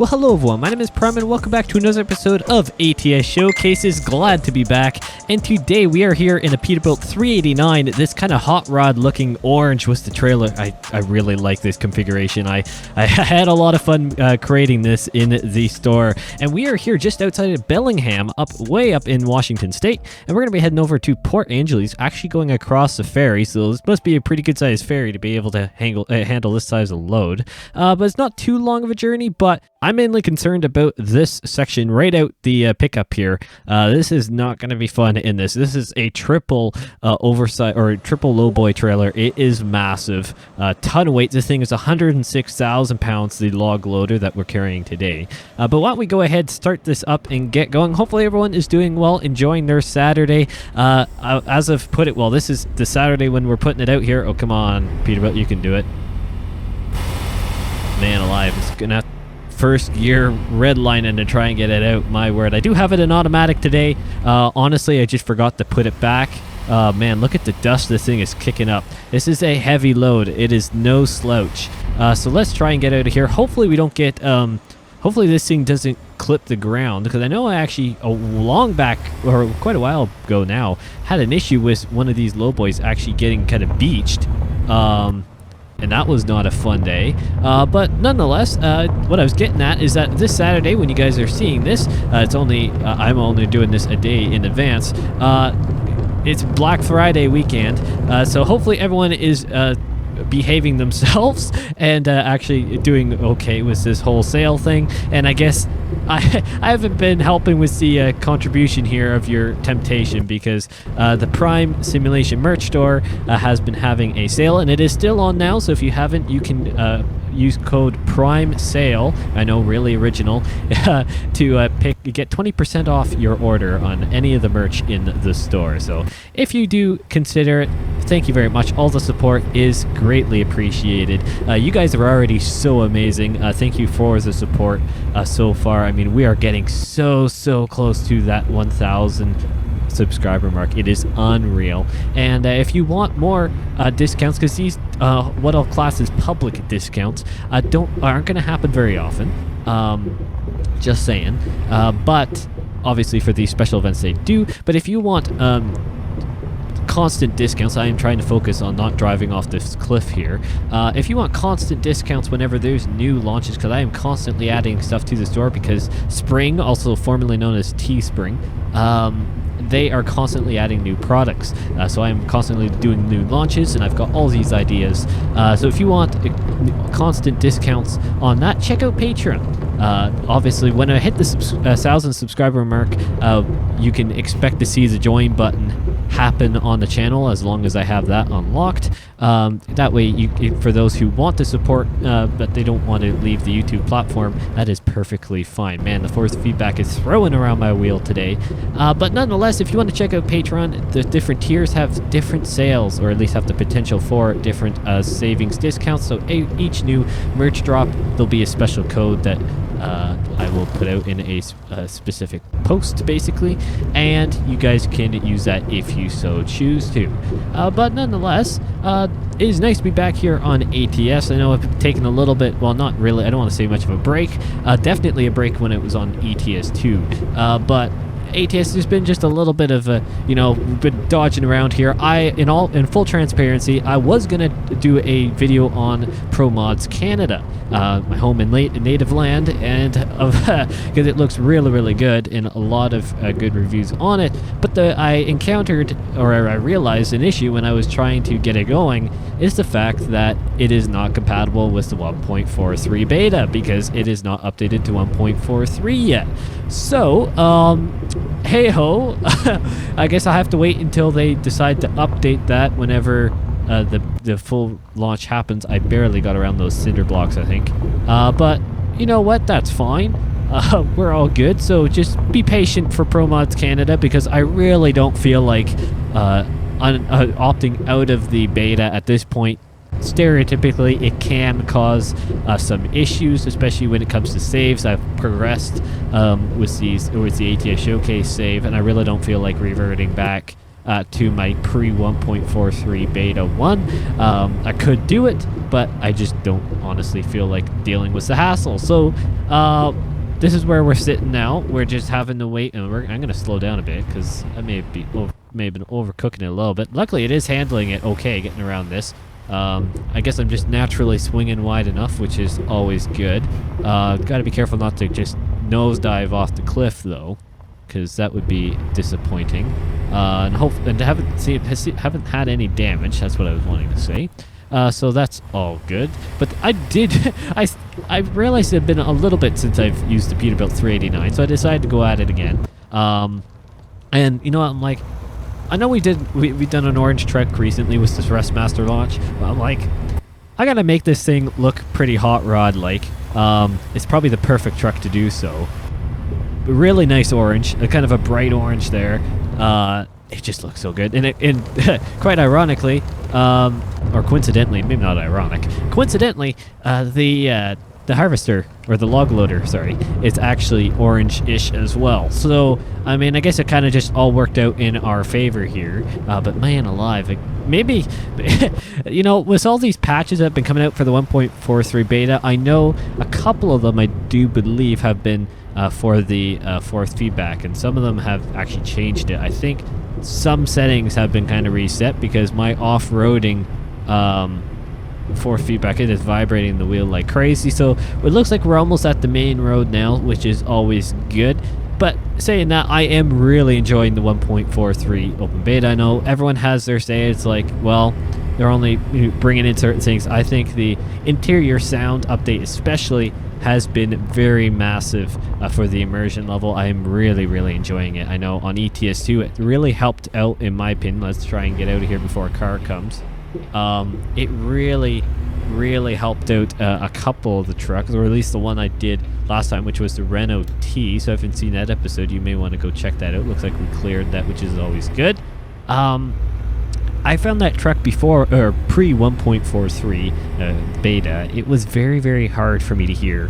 Well, hello everyone, my name is Prime and welcome back to another episode of ATS Showcases. Glad to be back, and today we are here in a Peterbilt 389. This kind of hot rod looking orange was the trailer. I really like this configuration. I had a lot of fun creating this in the store, and we are here just outside of Bellingham, way up in Washington State, and we're going to be heading over to Port Angeles, actually going across the ferry, so this must be a pretty good sized ferry to be able to handle this size of load. But it's not too long of a journey, but I'm mainly concerned about this section right out the pickup here. This is not going to be fun in this. This is a triple oversized or triple lowboy trailer. It is massive, ton of weight. This thing is 106,000 pounds, the log loader that we're carrying today. But why don't we go ahead, start this up and get going. Hopefully everyone is doing well, enjoying their Saturday. As I've put it, well, this is the Saturday when we're putting it out here. Oh, come on, Peterbilt, you can do it. Man alive, it's gonna have first gear red line and to try and get it out. My word, I do have it in automatic today. Honestly, I just forgot to put it back. Man, look at the dust this thing is kicking up. This is a heavy load. It is no slouch. So let's try and get out of here. Hopefully we don't get hopefully this thing doesn't clip the ground, because I know I actually a long back, or quite a while ago now, had an issue with one of these lowboys actually getting kind of beached. And that was not a fun day. But nonetheless, what I was getting at is that this Saturday, when you guys are seeing this, it's only I'm only doing this a day in advance. It's Black Friday weekend, so hopefully everyone is behaving themselves and actually doing okay with this whole sale thing. And I guess I haven't been helping with the contribution here of your temptation, because the Prime Simulation merch store has been having a sale, and it is still on now. So if you haven't, you can use code Prime Sale. I know, really original, to get 20% off your order on any of the merch in the store. So if you do consider it, thank you very much. All the support is greatly appreciated. You guys are already so amazing. Thank you for the support so far. I mean, we are getting so close to that 1,000 subscriber mark. It is unreal. And if you want more discounts, because these what I'll class as public discounts aren't going to happen very often. Just saying. But obviously for these special events they do. But if you want constant discounts, I am trying to focus on not driving off this cliff here. If you want constant discounts whenever there's new launches, because I am constantly adding stuff to the store, because Spring, also formerly known as Teespring, they are constantly adding new products. So I'm constantly doing new launches, and I've got all these ideas. So if you want constant discounts on that, check out Patreon. Obviously, when I hit the 1,000 subscriber mark, you can expect to see the join button happen on the channel, as long as I have that unlocked. That way, for those who want to support but they don't want to leave the YouTube platform, that is perfectly fine. Man, the force feedback is throwing around my wheel today. But nonetheless, if you want to check out Patreon, the different tiers have different sales, or at least have the potential for different savings discounts. So each new merch drop, there'll be a special code that I will put out in a specific post, basically, and you guys can use that if you so choose to. But nonetheless, it is nice to be back here on ATS. I know I've taken a little bit, well, not really, I don't want to say much of a break. Definitely a break when it was on ETS2, but ATS has been just a little bit of a, been dodging around here. In full transparency, I was gonna do a video on Pro Mods Canada, my home and native land, and because it looks really good and a lot of good reviews on it. But I encountered, or I realized, an issue when I was trying to get it going is the fact that it is not compatible with the 1.43 beta, because it is not updated to 1.43 yet. So, hey ho, I guess I have to wait until they decide to update that whenever the full launch happens. I barely got around those cinder blocks, I think. But you know what? That's fine. We're all good. So just be patient for Pro Mods Canada, because I really don't feel like opting out of the beta at this point. Stereotypically, it can cause some issues, especially when it comes to saves. I've progressed with the ATS Showcase save, and I really don't feel like reverting back to my pre 1.43 beta 1. I could do it, but I just don't honestly feel like dealing with the hassle. So this is where we're sitting now. We're just having to wait, and I'm going to slow down a bit because I may have been overcooking it a little bit. Luckily, it is handling it okay, getting around this. I guess I'm just naturally swinging wide enough, which is always good. Got to be careful not to just nosedive off the cliff, though, because that would be disappointing. And haven't had any damage. That's what I was wanting to say. So that's all good. But I realized it had been a little bit since I've used the Peterbilt 389, so I decided to go at it again. And you know what, I'm like, I know we've done an orange truck recently with this Restmaster launch, but I'm like, I gotta make this thing look pretty hot rod like. It's probably the perfect truck to do so. Really nice orange, a kind of a bright orange there. It just looks so good, and quite ironically, or coincidentally, maybe not ironic. Coincidentally, the harvester, or the log loader, sorry, is actually orange-ish as well. So, I mean, I guess it kind of just all worked out in our favor here. But man alive, maybe, you know, with all these patches that have been coming out for the 1.43 beta, I know a couple of them I do believe have been for the force feedback, and some of them have actually changed it. I think some settings have been kind of reset because my off-roading force feedback, it is vibrating the wheel like crazy. So it looks like we're almost at the main road now, which is always good. But saying that, I am really enjoying the 1.43 open beta. I know everyone has their say. It's like, well, they're only bringing in certain things. I think the interior sound update especially has been very massive for the immersion level. I am really, really enjoying it. I know on ETS2 it really helped out, in my opinion. Let's try and get out of here before a car comes. It really, really helped out a couple of the trucks, or at least the one I did last time, which was the Renault T. So if you haven't seen that episode, you may want to go check that out. Looks like we cleared that, which is always good. I found that truck before, or pre 1.43 beta. It was very, very hard for me to hear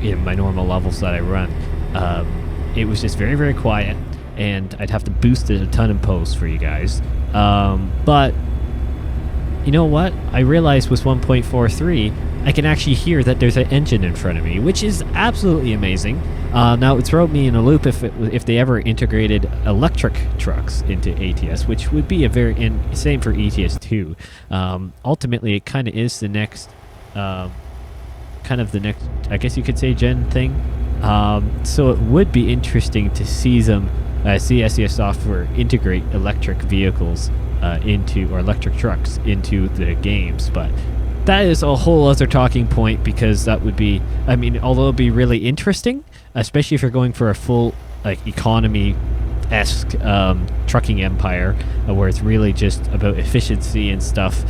in my normal levels that I run. It was just very, very quiet, and I'd have to boost it a ton in post for you guys. But you know what? I realized with 1.43, I can actually hear that there's an engine in front of me, which is absolutely amazing. Now, it throw me in a loop if they ever integrated electric trucks into ATS, which would be same for ETS2. Ultimately, it kind of is the next, I guess you could say, gen thing. So it would be interesting to see them, see SES software integrate electric vehicles or electric trucks into the games, but that is a whole other talking point, because that would be, I mean, although it'd be really interesting, especially if you're going for a full like economy-esque trucking empire, where it's really just about efficiency and stuff,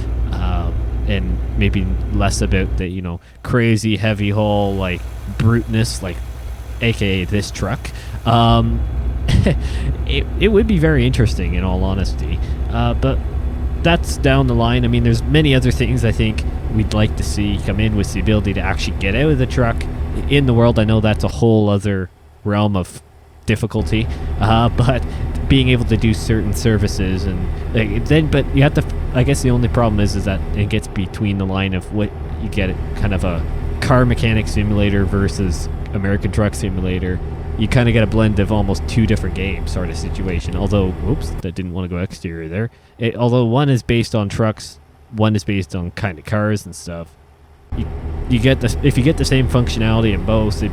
and maybe less about the, you know, crazy heavy haul like bruteness, like aka this truck. It would be very interesting, in all honesty, but that's down the line. I mean, there's many other things I think we'd like to see come in with the ability to actually get out of the truck in the world. I know that's a whole other realm of difficulty, but being able to do certain services, and but you have to, I guess the only problem is that it gets between the line of what you get, kind of a car mechanic simulator versus American Truck Simulator. You kind of get a blend of almost two different games sort of situation. Although, whoops, that didn't want to go exterior there. Although one is based on trucks, one is based on kind of cars and stuff. You get this, if you get the same functionality in both, you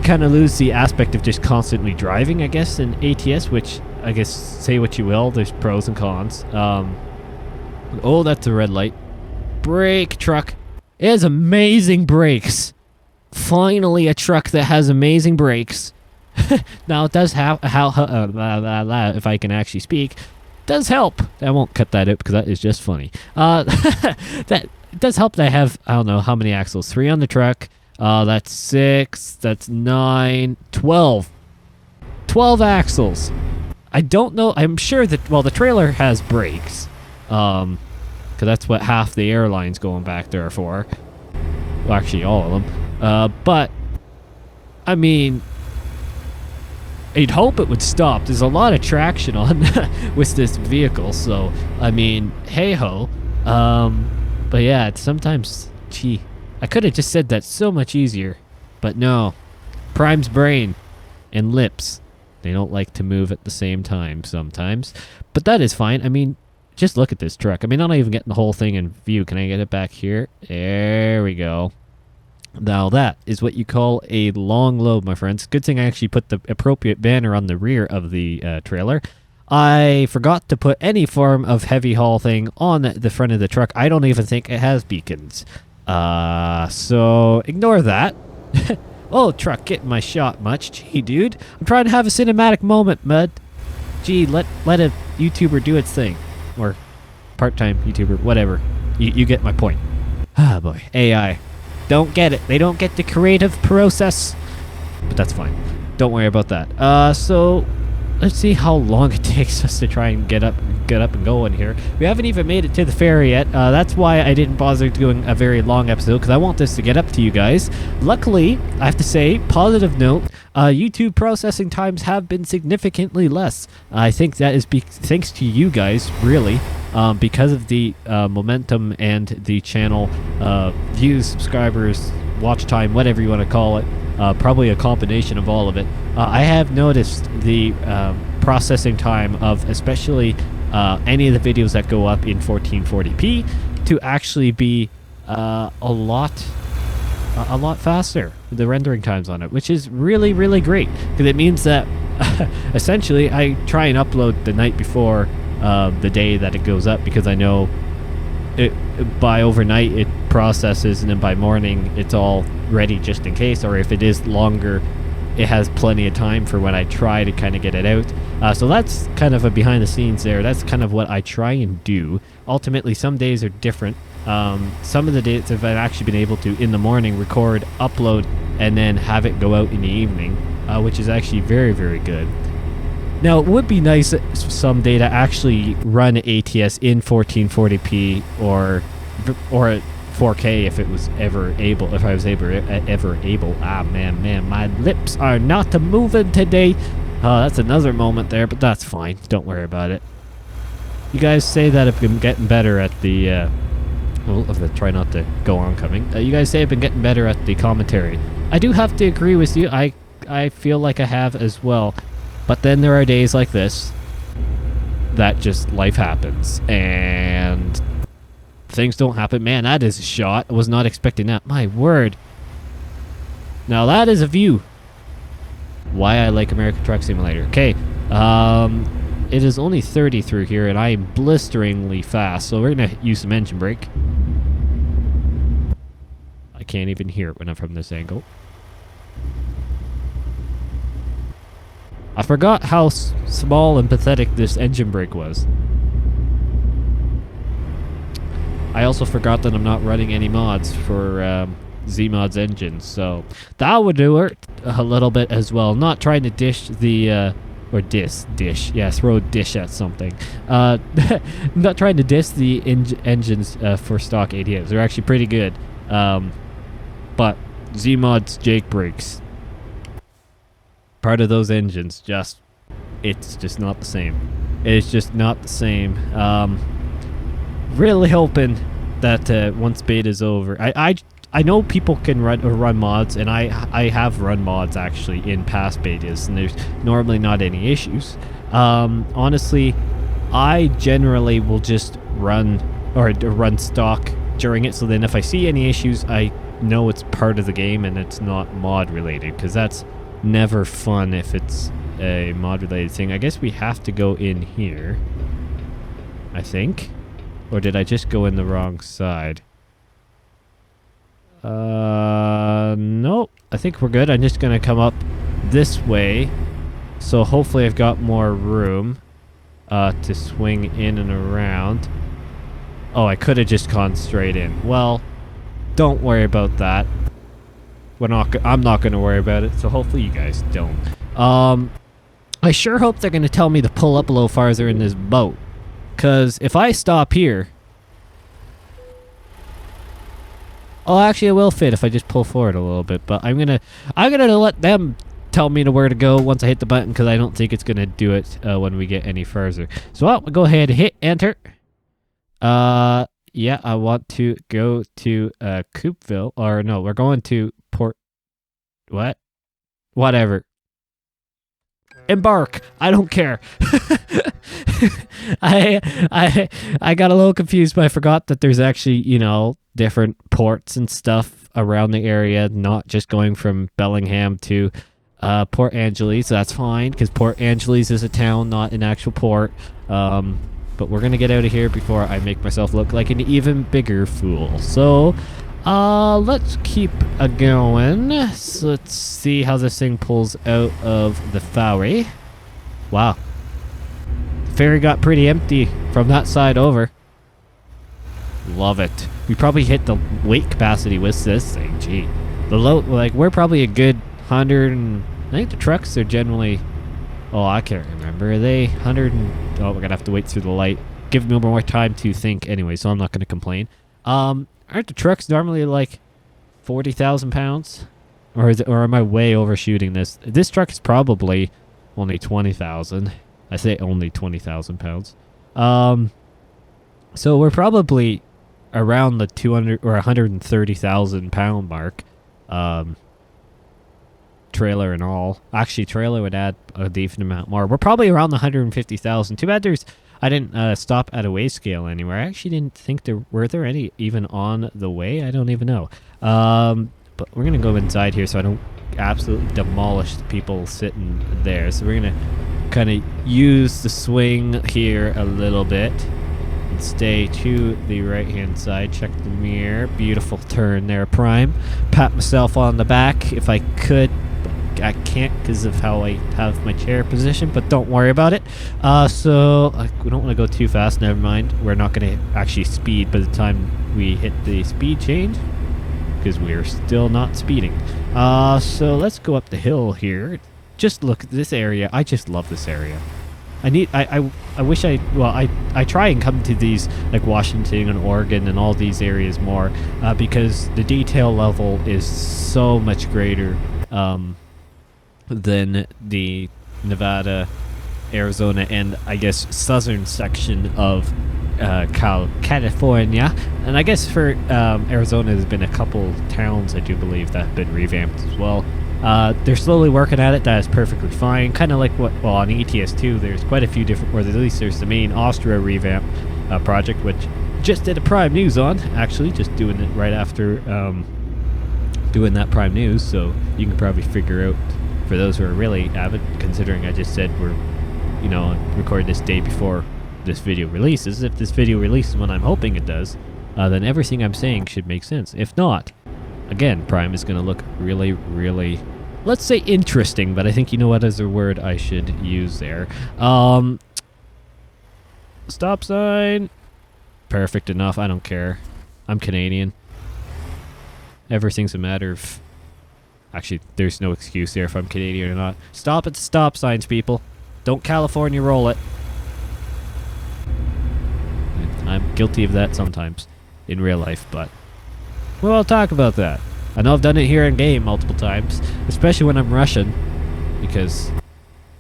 kind of lose the aspect of just constantly driving, I guess, in ATS, which I guess, say what you will, there's pros and cons. Oh, that's a red light. Brake truck. It has amazing brakes. Finally, a truck that has amazing brakes. Now, it does have, if I can actually speak, does help. I won't cut that out because that is just funny. That does help that I have, I don't know how many axles. 3 on the truck. That's 6. That's 9. 12. 12 axles. I don't know. I'm sure that, well, the trailer has brakes. Because that's what half the airline's going back there for. Well, actually, all of them. But, I mean, you'd hope it would stop. There's a lot of traction on with this vehicle, so I mean, hey ho. But yeah, it's sometimes, gee, I could have just said that so much easier, but no. Prime's brain and lips, they don't like to move at the same time sometimes, but that is fine. I mean, just look at this truck. I mean, I'm not even getting the whole thing in view. Can I get it back here? There we go. Now that is what you call a long load, my friends. Good thing I actually put the appropriate banner on the rear of the trailer. I forgot to put any form of heavy haul thing on the front of the truck. I don't even think it has beacons. So ignore that. Oh, truck, getting my shot much. Gee, dude. I'm trying to have a cinematic moment, Mud. Gee, let a YouTuber do its thing. Or part-time YouTuber, whatever. You get my point. Ah, boy. AI. Don't get it. They don't get the creative process. But that's fine. Don't worry about that. So let's see how long it takes us to try and get up and going here. We haven't even made it to the ferry yet. That's why I didn't bother doing a very long episode, because I want this to get up to you guys. Luckily, I have to say, positive note, YouTube processing times have been significantly less. I think that is thanks to you guys, really, because of the momentum and the channel views, subscribers, watch time, whatever you want to call it. Probably a combination of all of it. I have noticed the processing time of especially any of the videos that go up in 1440p to actually be a lot faster, the rendering times on it, which is really, really great, because it means that essentially I try and upload the night before the day that it goes up, because I know by overnight it processes, and then by morning it's all ready just in case, or if it is longer, it has plenty of time for when I try to kind of get it out. So that's kind of a behind the scenes there. That's kind of what I try and do. Ultimately, some days are different. Some of the days I've actually been able to, in the morning, record, upload, and then have it go out in the evening, which is actually very, very good. Now, it would be nice someday to actually run ATS in 1440p or 4K if it was ever able. If I was ever able. Ah, man, my lips are not moving today. That's another moment there, but that's fine. Don't worry about it. You guys say that I've been getting better at the. Well, if I try not to go on coming. You guys say I've been getting better at the commentary. I do have to agree with you. I feel like I have as well. But then there are days like this that just life happens and things don't happen. Man, that is a shot. I was not expecting that. My word. Now that is a view. Why I like American Truck Simulator. Okay. It is only 30 through here and I am blisteringly fast. So we're going to use some engine brake. I can't even hear it when I'm from this angle. I forgot how small and pathetic this engine brake was. I also forgot that I'm not running any mods for Z-Mod's engines, so that would do it a little bit as well. Not trying to dish the, or dish, yeah, throw a dish at something. Not trying to dish the engines for stock ATS. They're actually pretty good, but Z-Mod's Jake brakes, part of those engines, it's just not the same. It's just not the same. Really hoping that once beta's over, I know people can run mods, and I have run mods actually in past betas, and there's normally not any issues. Honestly, I generally will just run stock during it, so then if I see any issues, I know it's part of the game and it's not mod related, because that's never fun if it's a mod related thing. I guess we have to go in here, I think. Or did I just go in the wrong side? Nope. I think we're good. I'm just gonna come up this way. So hopefully I've got more room to swing in and around. Oh, I could have just gone straight in. Well, don't worry about that. I'm not going to worry about it, so hopefully you guys don't. I sure hope they're going to tell me to pull up a little farther in this boat. Because if I stop here... Oh, actually it will fit if I just pull forward a little bit, but I'm gonna let them tell me to where to go once I hit the button, because I don't think it's going to do it when we get any further. So I'll go ahead and hit enter. Yeah, I want to go to Coopville, or no, we're going to Port... What? Whatever. Embark. I don't care. I got a little confused, but I forgot that there's actually, you know, different ports and stuff around the area, not just going from Bellingham to Port Angeles. So that's fine, because Port Angeles is a town, not an actual port. But we're gonna get out of here before I make myself look like an even bigger fool. So let's keep going. So let's see how this thing pulls out of the ferry. Wow. The ferry got pretty empty from that side over. Love it. We probably hit the weight capacity with this thing. Gee. The load, like, we're probably a good 100 and... I think the trucks are generally... Oh, I can't remember. Are they 100 and... Oh, we're gonna have to wait through the light. Give me more time to think anyway, so I'm not gonna complain. Aren't the trucks normally like 40,000 pounds? Or is it, or am I way overshooting this? This truck is probably only 20,000. I say only 20,000 pounds. So we're probably around the 200 or 130,000 pound mark. Trailer and all. Actually, trailer would add a decent amount more. We're probably around the 150,000. Too bad I didn't stop at a weigh scale anywhere. I actually didn't think were there any even on the way. I don't even know. But we're gonna go inside here so I don't absolutely demolish the people sitting there. So we're gonna kind of use the swing here a little bit and stay to the right hand side. Check the mirror. Beautiful turn there, Prime. Pat myself on the back if I could. I can't because of how I have my chair position, but don't worry about it. So we don't want to go too fast. Never mind. We're not going to actually speed by the time we hit the speed change because we're still not speeding. So let's go up the hill here. Just look at this area. I just love this area. I wish I try and come to these like Washington and Oregon and all these areas more because the detail level is so much greater than the Nevada, Arizona, and I guess southern section of California. And I guess for Arizona, there's been a couple towns, I do believe, that have been revamped as well. They're slowly working at it. That is perfectly fine. Kind of like on ATS 2, there's quite a few different, or at least there's the main Austria revamp project, which just did a Prime News on, actually, just doing it right after doing that Prime News, so you can probably figure out, for those who are really avid, considering I just said we're, you know, recording this day before this video releases. If this video releases when I'm hoping it does, then everything I'm saying should make sense. If not, again, Prime is going to look really, really, let's say interesting, but I think you know what is a word I should use there. Stop sign. Perfect enough. I don't care. I'm Canadian. Everything's a matter of... Actually, there's no excuse there if I'm Canadian or not. Stop at the stop signs, people. Don't California roll it. I'm guilty of that sometimes in real life, but... Well, I'll talk about that. I know I've done it here in game multiple times, especially when I'm Russian, because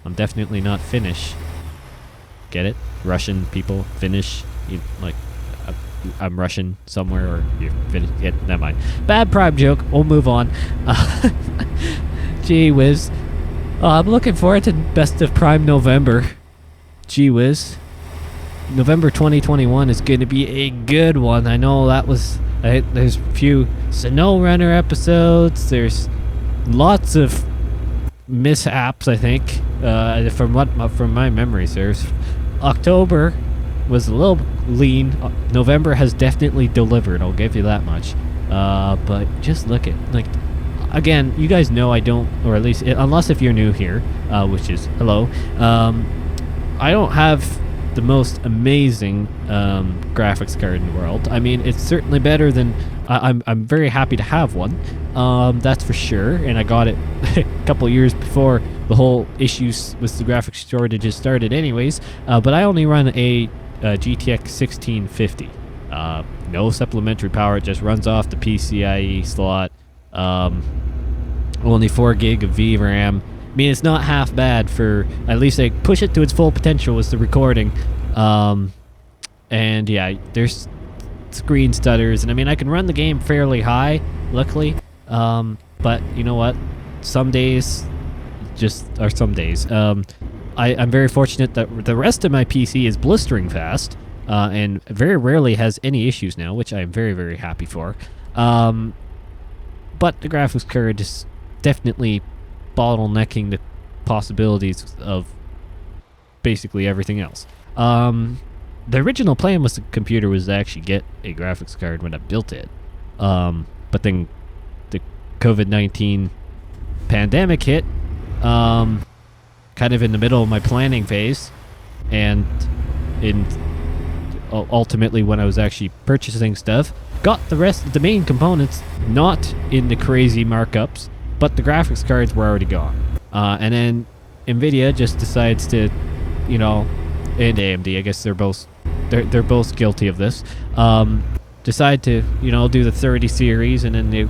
I'm definitely not Finnish. Get it? Russian people, Finnish, like... I'm Russian somewhere, or you're Finnish. Yeah, never mind. Bad Prime joke. We'll move on. Gee whiz. I'm looking forward to Best of Prime November. Gee whiz. November 2021 is going to be a good one. I know that was... there's a few Snow Runner episodes. There's lots of mishaps, I think, from my memory serves. October was a little lean. November has definitely delivered, I'll give you that much. But just look at, like, again, you guys know I don't, or at least, unless if you're new here, which is, hello, I don't have the most amazing graphics card in the world. I mean, it's certainly better than, I'm very happy to have one, that's for sure, and I got it a couple years before the whole issues with the graphics shortages started anyways, but I only run a GTX 1650. No supplementary power, it just runs off the PCIe slot. Only 4 gig of VRAM, I mean, it's not half bad for at least they push it to its full potential with the recording. And yeah, there's screen stutters, and I mean, I can run the game fairly high, luckily. But you know what? Some days just are some days. I'm very fortunate that the rest of my PC is blistering fast, and very rarely has any issues now, which I'm very, very happy for. But the graphics card is definitely bottlenecking the possibilities of basically everything else. The original plan with the computer was to actually get a graphics card when I built it. But then the COVID-19 pandemic hit, kind of in the middle of my planning phase, and ultimately when I was actually purchasing stuff, got the rest of the main components not in the crazy markups, but the graphics cards were already gone. And then Nvidia just decides to, you know, and AMD, I guess they're both guilty of this. Decide to, you know, do the 30 series, and then the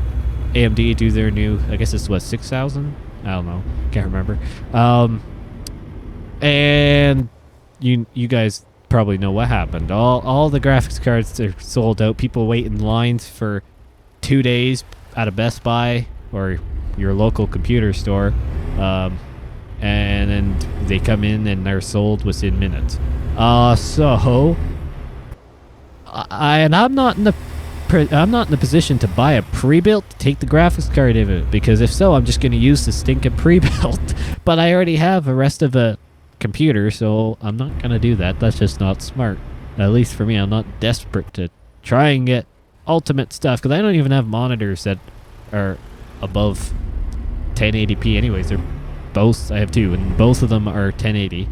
AMD do their new, I guess it's what, 6000? I don't know, can't remember. And you guys probably know what happened. All the graphics cards are sold out. People wait in lines for 2 days at a Best Buy or your local computer store, and then they come in and they're sold within minutes. So I'm not in the position to buy a pre-built to take the graphics card of it, because if so, I'm just going to use the stinking pre-built. But I already have the rest of a computer, so I'm not going to do that. That's just not smart. At least for me, I'm not desperate to try and get ultimate stuff, because I don't even have monitors that are above 1080p anyways. They're both, I have two, and both of them are 1080.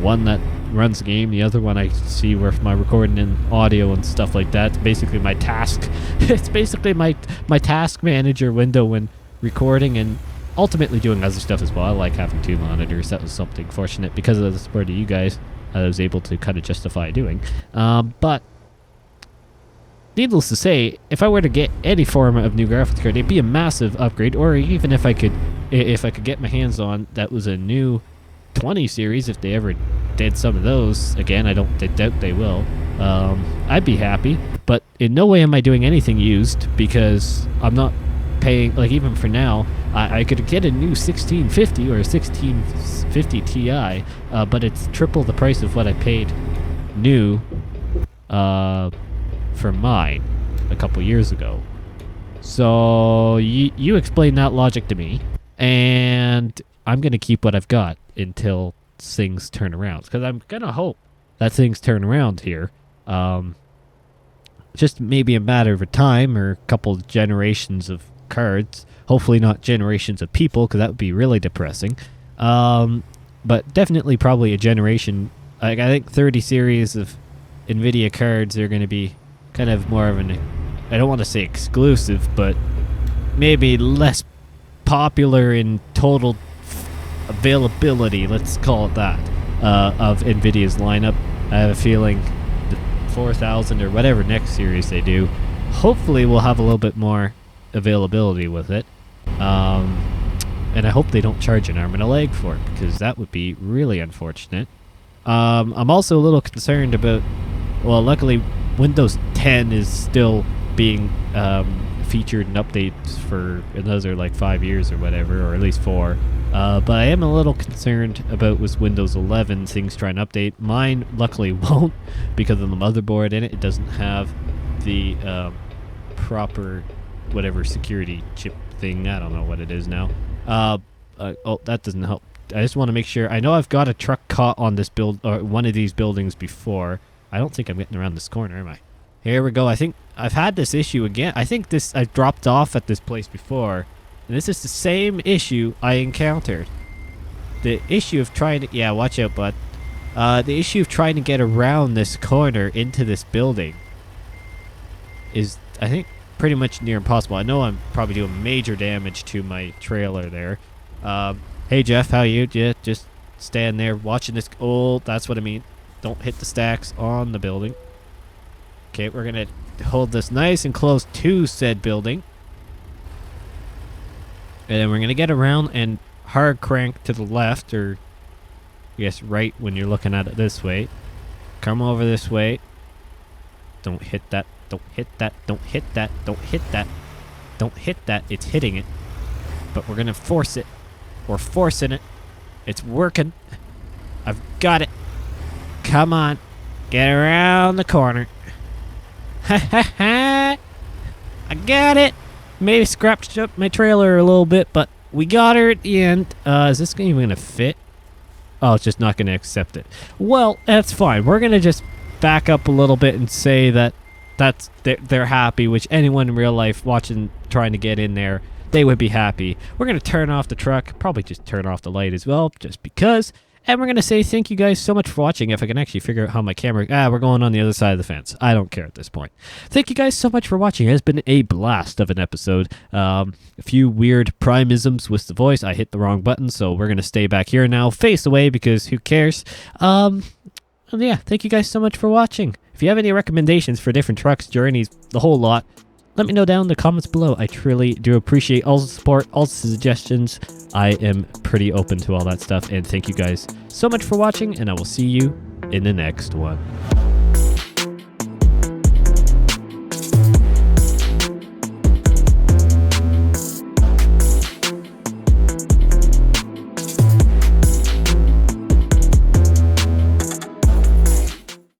One that runs the game, the other one I see where my recording and audio and stuff like that. It's basically my task. It's basically my task manager window when recording and ultimately doing other stuff as well. I like having two monitors. That was something fortunate because of the support of you guys I was able to kind of justify doing. But needless to say, if I were to get any form of new graphics card, it'd be a massive upgrade. Or even if I could get my hands on that was a new 20 series, if they ever did some of those again, I doubt they will. I'd be happy, but in no way am I doing anything used, because I'm not paying, like, even for now, I could get a new 1650 or a 1650 Ti, but it's triple the price of what I paid new for mine a couple years ago. So you explain that logic to me, and I'm going to keep what I've got until things turn around, because I'm going to hope that things turn around here. Just maybe a matter of time or a couple generations of cards. Hopefully not generations of people, because that would be really depressing. But definitely probably a generation. Like, I think 30 series of NVIDIA cards are going to be kind of more of an, I don't want to say exclusive, but maybe less popular in total availability, let's call it that, of NVIDIA's lineup. I have a feeling the 4000 or whatever next series they do, hopefully we'll have a little bit more availability with it. And I hope they don't charge an arm and a leg for it, because that would be really unfortunate. I'm also a little concerned about, well, luckily Windows 10 is still being featured in updates for another like 5 years or whatever, or at least 4. But I am a little concerned about with Windows 11 things trying to update. Mine luckily won't, because of the motherboard in it. It doesn't have the proper whatever security chip thing. I don't know what it is now. Oh, that doesn't help. I just want to make sure. I know I've got a truck caught on this build, or one of these buildings before. I don't think I'm getting around this corner, am I? Here we go. I think I've had this issue again. I think I dropped off at this place before, and this is the same issue I encountered. The issue of trying to, yeah, watch out, bud. The issue of trying to get around this corner into this building is, I think, pretty much near impossible. I know I'm probably doing major damage to my trailer there. Hey Jeff, how you? Yeah, just stand there watching this. Oh, that's what I mean. Don't hit the stacks on the building. Okay, we're gonna hold this nice and close to said building. And then we're going to get around and hard crank to the left, or I guess right when you're looking at it this way. Come over this way. Don't hit that. Don't hit that. Don't hit that. Don't hit that. Don't hit that. It's hitting it. But we're going to force it. We're forcing it. It's working. I've got it. Come on. Get around the corner. Ha ha ha. I got it. Maybe scratched up my trailer a little bit, but we got her at the end. Is this even going to fit? Oh, it's just not going to accept it. Well, that's fine. We're going to just back up a little bit and say that they're happy, which anyone in real life watching, trying to get in there, they would be happy. We're going to turn off the truck, probably just turn off the light as well, just because. And we're going to say thank you guys so much for watching. If I can actually figure out how my camera... we're going on the other side of the fence. I don't care at this point. Thank you guys so much for watching. It has been a blast of an episode. A few weird primisms with the voice. I hit the wrong button, so we're going to stay back here now, face away, because who cares? Yeah, thank you guys so much for watching. If you have any recommendations for different trucks, journeys, the whole lot, let me know down in the comments below. I truly do appreciate all the support, all the suggestions. I am pretty open to all that stuff. And thank you guys so much for watching, and I will see you in the next one.